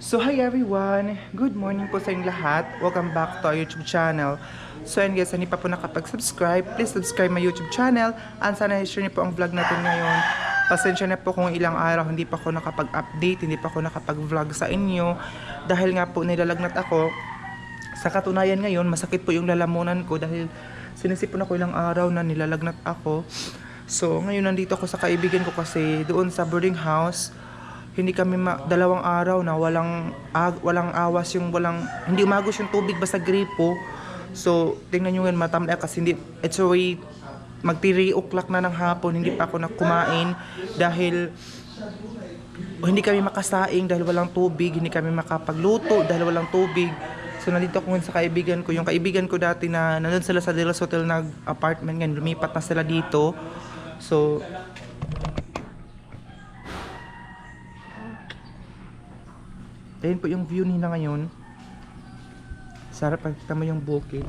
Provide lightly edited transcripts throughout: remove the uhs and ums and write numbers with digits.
So hi everyone! Good morning po sa inyong lahat. Welcome back to our YouTube channel. So and guys, hindi pa po nakapag-subscribe, please subscribe my YouTube channel. And sana i-share niyo po ang vlog natin ngayon. Pasensya na po kung ilang araw hindi pa ako nakapag-update, hindi pa ako nakapag-vlog sa inyo. Dahil nga po nilalagnat ako. Sa katunayan ngayon, masakit po yung lalamunan ko dahil sinisipon ako ilang araw na nilalagnat ako. So ngayon nandito ako sa kaibigan ko kasi doon sa boarding house. Hindi kami dalawang araw na walang awas, hindi umagos yung tubig basta gripo. So tingnan nyo yun, matamlay kasi hindi, it's already mag 3 o'clock na ng hapon, hindi pa ako kumain dahil hindi kami makasaing dahil walang tubig, hindi kami makapagluto dahil walang tubig. So nandito ako ngayon sa kaibigan ko, yung kaibigan ko dati na nandun sila sa Delos Hotel na apartment ngayon, lumipat na sila dito. So ayun po yung view nila ngayon. Sarap pagkita mo yung bukid.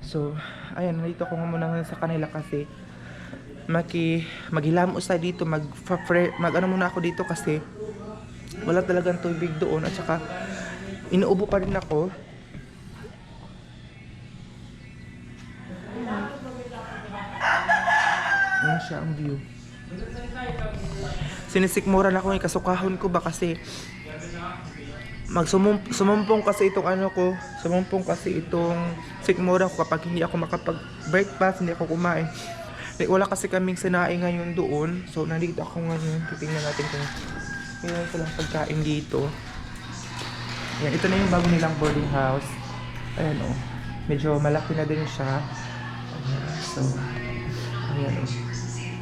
So, ayan, nandito ako muna sa kanila kasi maghilamos tayo dito, mag ano muna ako dito kasi wala talagang tubig doon at saka inuubo pa rin ako. Ayan siya ang view. Sinisikmura na ako yung kasukahon ko ba kasi sumumpong kasi itong sikmura ko kapag hindi ako makapag-breakfast, hindi ako kumain. Wala kasi kaming sinaing ngayon doon. So nandito ako ngayon. Titingnan natin kung mayroon silang pagkain dito. Ayan, ito na yung bago nilang boarding house. Ayan o. Medyo malaki na din siya. Ayan, so ayan o.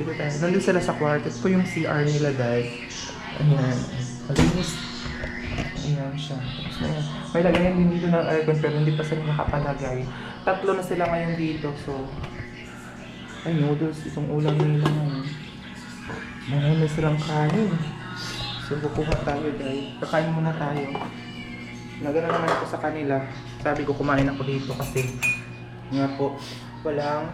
Dito tayo. Nandun sila sa kwarto. Ito po yung CR nila guys. Ayan. Malinis. Ayan siya. Ayan. May lagayan din dito ng aircon pero hindi pa sila nakapalagay. 3 na sila ngayon dito. So, ay noodles. Itong ulam nila ngayon. Marami silang kanin. So, kukuha tayo guys. Kakain muna tayo. Nagana naman ako sa kanila. Sabi ko kumain ako dito kasi nga po, wala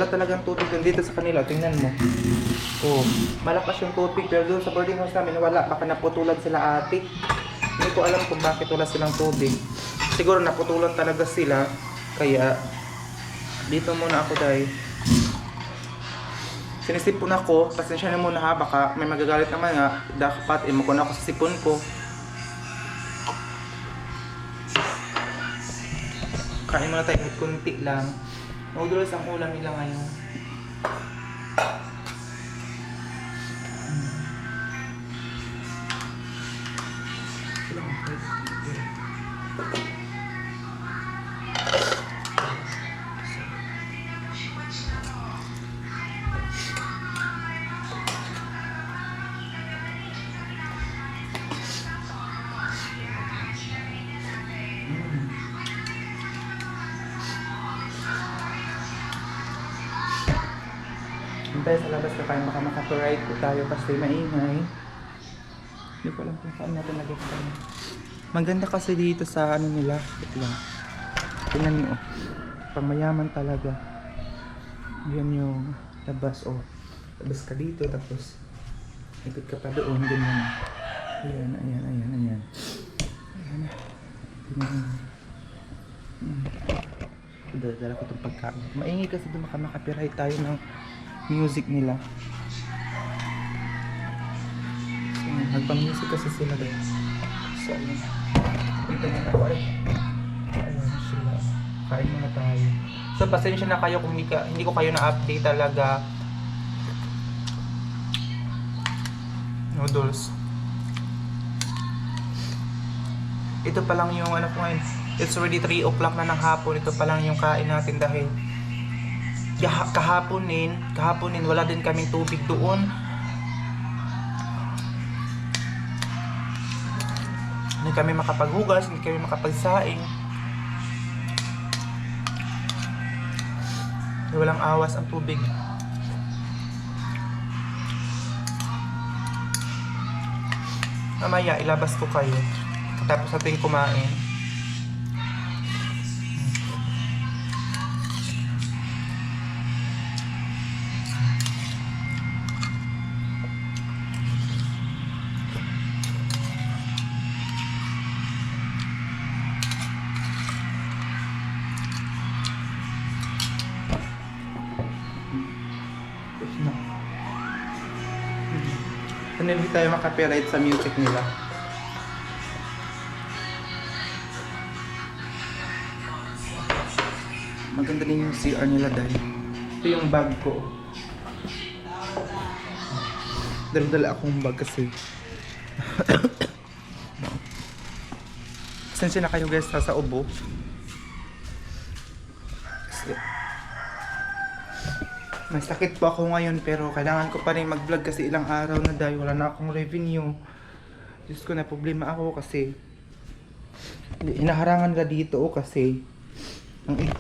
talagang tubig dito sa kanila. Tingnan mo. Oh, malakas yung tubig pero doon sa boarding house namin wala, baka naputulan sila ate. Hindi ko alam kung bakit wala silang tubig. Siguro naputulan talaga sila kaya dito muna ako dahil sinisipon ako. Pasensya na muna ha, baka may magagalit naman nga dapat imakon ako sa sipon ko. Kain muna tayo kunti lang. Noodles ang ulam nila ngayon. Tayo sa labas na tayo, baka maka-copyright po tayo kasi maingay. Hindi ko alam kung saan natin lagay tayo. Maganda kasi dito sa ano nila. Ito lang. Tingnan nyo. Pang mayaman talaga. Yan yung labas. Oh. Labas ka dito tapos ikot ka pa doon. Ganyan. Ayan, ayan, ayan, ayan. Ayan. Dala ko itong pagkain. Maingay kasi doon maka-copyright tayo ng music nila. So, nagpang-music kasi sila doon. So, ayun. Dito muna ako ay. Ayun sila. Kain muna tayo. So, pasensya na kayo kung hindi ko kayo na-update talaga. Noodles. Ito pa lang yung ano ko ngayon. It's already 3 o'clock na ng hapon. Ito pa lang yung kain natin dahil kahaponin wala din kaming tubig doon. Hindi kami makapaghugas, hindi kami makapagsaing. Walang awas ang tubig. Mamaya ilabas ko kayo tapos ating kumain. na hindi tayo makapiright sa music nila. Maganda din yung CR nila dahil ito yung bag ko. Dala akong bag kasi. Pasensya na kayo guys sa ubo. Kasi may sakit po ako ngayon pero kailangan ko pa rin mag-vlog kasi ilang araw na dahil wala na akong revenue. Diyos ko, na problema ako kasi inaharangan nila dito kasi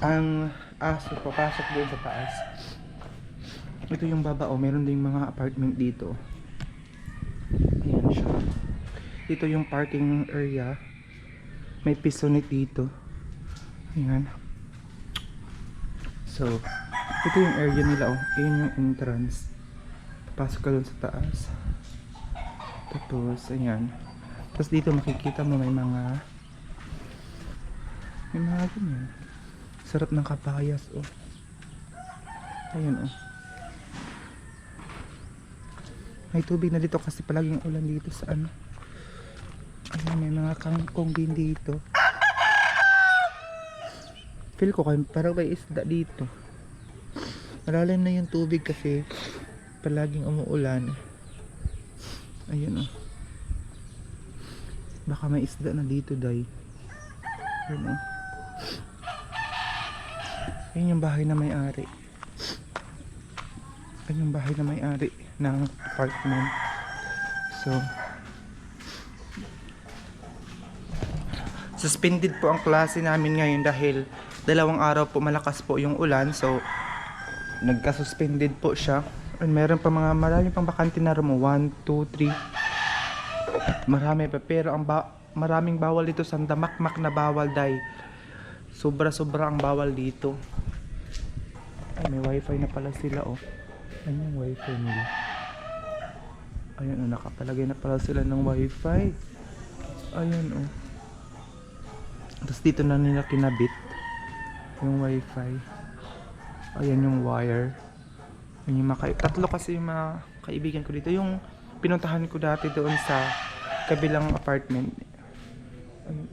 ang aso papasok doon sa taas. Ito yung baba, meron ding mga apartment dito. Ayan siya. Dito yung parking area. May pisonit dito. Ayan. So, ito yung area nila. Ayan yung entrance. Papasok ka doon sa taas. Tapos, ayan. Tapos dito makikita mo may mga ganyan. Sarap ng kapayas, Ayun, May tubig na dito kasi palaging ulan dito sa ano. Ayun, may mga kangkong din dito. Feel ko parang may isda dito. Malalim na yung tubig kasi palaging umuulan. Ayun, Baka may isda na dito, day. Ayun, Ayun yung bahay na may-ari. Ayun yung bahay na may-ari ng apartment. So, suspended po ang klase namin ngayon dahil 2 araw po malakas po yung ulan. So, nagka-suspended po siya. And meron pa marami pang bakante na room. 1, 2, 3. Marami pa. Pero maraming bawal dito. Sandamakmak na bawal, dahil sobra-sobra ang bawal dito. Ay, may wifi na pala sila, Ayun yung wifi nila. Ayun, nakapalagay na pala sila ng wifi. Ayun, Tapos dito na nila kinabit yung wifi. Ayan yung wire. Ayun yung tatlo kasi yung mga kaibigan ko dito. Yung pinuntahan ko dati doon sa kabilang apartment. Ayun.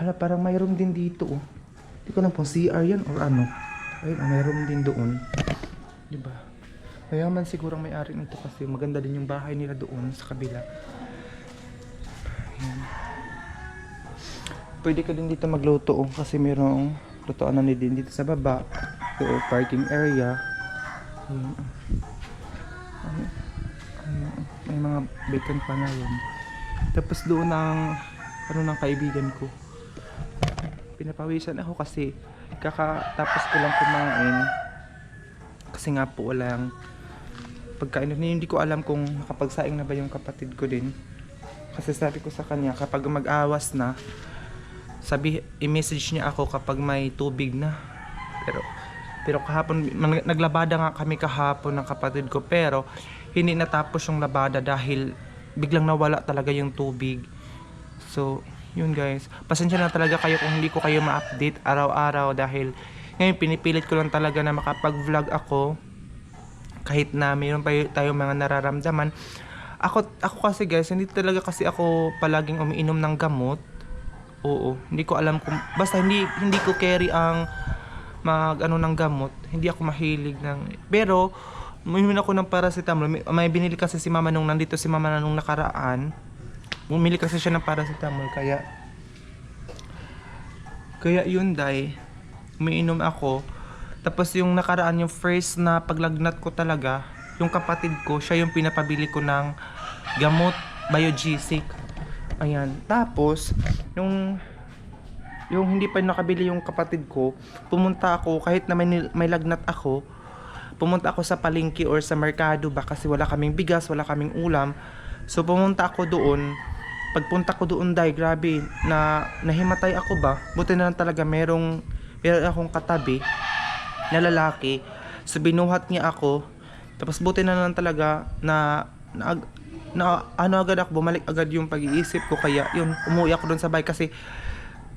Hala, parang mayroon din dito, Hindi ko alam kung CR yan or ano. Ayun, mayroon din doon. Diba? Mayaman siguro ang may-ari nito kasi maganda din yung bahay nila doon sa kabila. Ayan. Pwede ka din dito magluto, kasi mayroong lutoan na din dito sa baba. Ito, parking area. Ayan. Ayan. May mga vacant pa na yun. Tapos doon ng kaibigan ko. Pinapawisan ako kasi kakatapos ko lang kumain. Kasi nga po walang pagkain. Hindi ko alam kung nakapagsaing na ba yung kapatid ko din. Kasi sabi ko sa kanya, kapag mag-awas na, i-message niya ako kapag may tubig na. Pero kahapon, naglabada nga kami kahapon ng kapatid ko, pero hindi natapos yung labada dahil biglang nawala talaga yung tubig. So, yun guys. Pasensya na talaga kayo kung hindi ko kayo ma-update araw-araw dahil ngayon pinipilit ko lang talaga na makapag-vlog ako kahit na mayroon pa tayong mga nararamdaman. Ako kasi guys, hindi talaga kasi ako palaging umiinom ng gamot. Oo, hindi ko alam kung basta hindi ko carry ang ng gamot. Hindi ako mahilig pero uminom ako ng paracetamol. May binili kasi si mama nung nandito si mama nung nakaraan. Bumili kasi siya ng paracetamol kaya yun, dai umiinom ako. Tapos yung nakaraan, yung first na paglagnat ko talaga, yung kapatid ko, siya yung pinapabili ko ng gamot, Biogesic. Ayan. Tapos yung hindi pa nakabili yung kapatid ko, pumunta ako kahit na may lagnat ako. Pumunta ako sa palengke or sa merkado ba kasi wala kaming bigas, wala kaming ulam. So pumunta ako doon. Pagpunta ko doon, dahil grabe na nahimatay ako ba. Buti na lang talaga meron akong katabi na lalaki. So binuhat niya ako. Tapos buti na lang talaga na agad ako, bumalik agad yung pag-iisip ko. Kaya yun, umuwi ako doon sa bahay kasi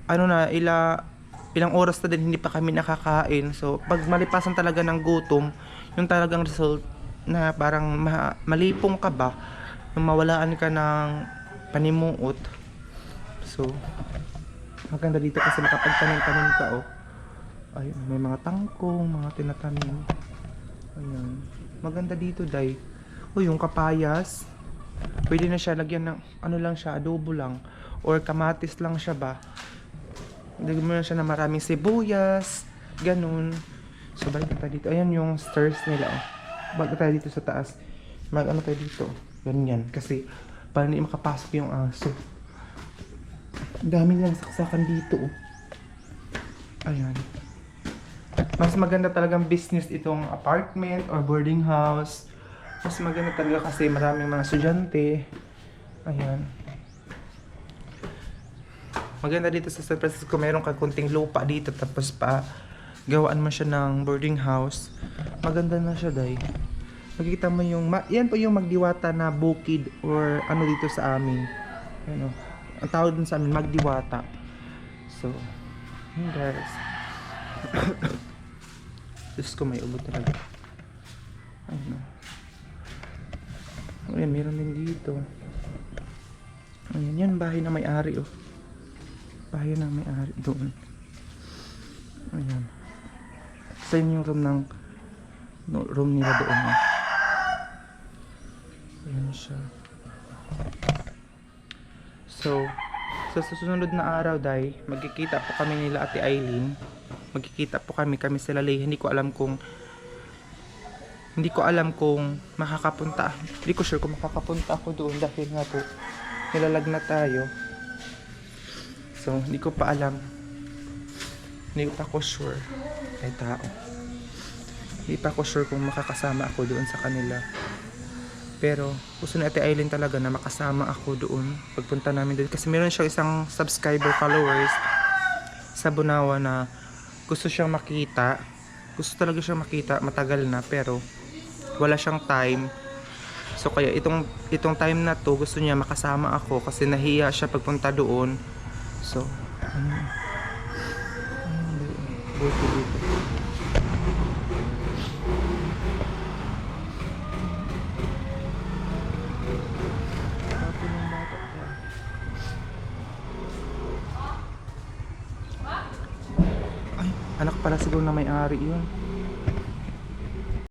ilang oras na din hindi pa kami nakakain. So pag malipasan talaga ng gutom, yung talagang result na parang malipong ka ba, nung mawalaan ka ng panimuot. So, maganda dito kasi makapagtanim-tanim ka, oh. Ayun, may mga tangkong, mga tinatanim. Ayun. Maganda dito, day. Oh, yung kapayas. Pwede na siya lagyan ng, ano lang siya, adobo lang. Or kamatis lang siya ba. Lagyan mo na siya ng maraming sibuyas. Ganun. So, balik na tayo dito. Ayan yung stairs nila, oh. Balik tayo dito sa taas. Ano tayo dito. Ganyan. Kasi, para hindi makapasok yung aso. Ang dami nilang saksakan dito, oh. Ayan. Mas maganda talagang business itong apartment or boarding house. Mas maganda talaga kasi maraming mga estudyante. Ayan. Maganda dito sa San Francisco, meron ka kunting lupa dito tapos pa gawaan mo siya ng boarding house. Maganda na siya, day. Makikita mo yung yan po yung magdiwata na bukid or ano dito sa amin. Ano, ang tawag dun sa amin magdiwata. So, yun guys. Diyos ko, may ubo talaga. Ano. Ayan, meron din dito. Ayan, yan bahay na may-ari, oh. Bahay na may-ari doon. Ayan. Sa yung room ng room nila doon, oh. Ayan siya. So, sa susunod na araw, day, magkikita po kami nila Ate Eileen. Magkikita po kami sila Lay. Hindi ko alam kung makakapunta. Hindi ko sure kung makakapunta ako doon dahil nga po nilalag na tayo. So, hindi ko pa alam. Hindi pa ako sure. Ay tao. Hindi pa ako sure kung makakasama ako doon sa kanila. Pero gusto ni Ate Eileen talaga na makasama ako doon pagpunta namin doon. Kasi meron siyang isang subscriber followers sa Bunawa na gusto siyang makita. Gusto talaga siyang makita, matagal na pero wala siyang time. So kaya itong time na to gusto niya makasama ako kasi nahiya siya pagpunta doon. So buti dito. Anak pala siguro na may-ari yun.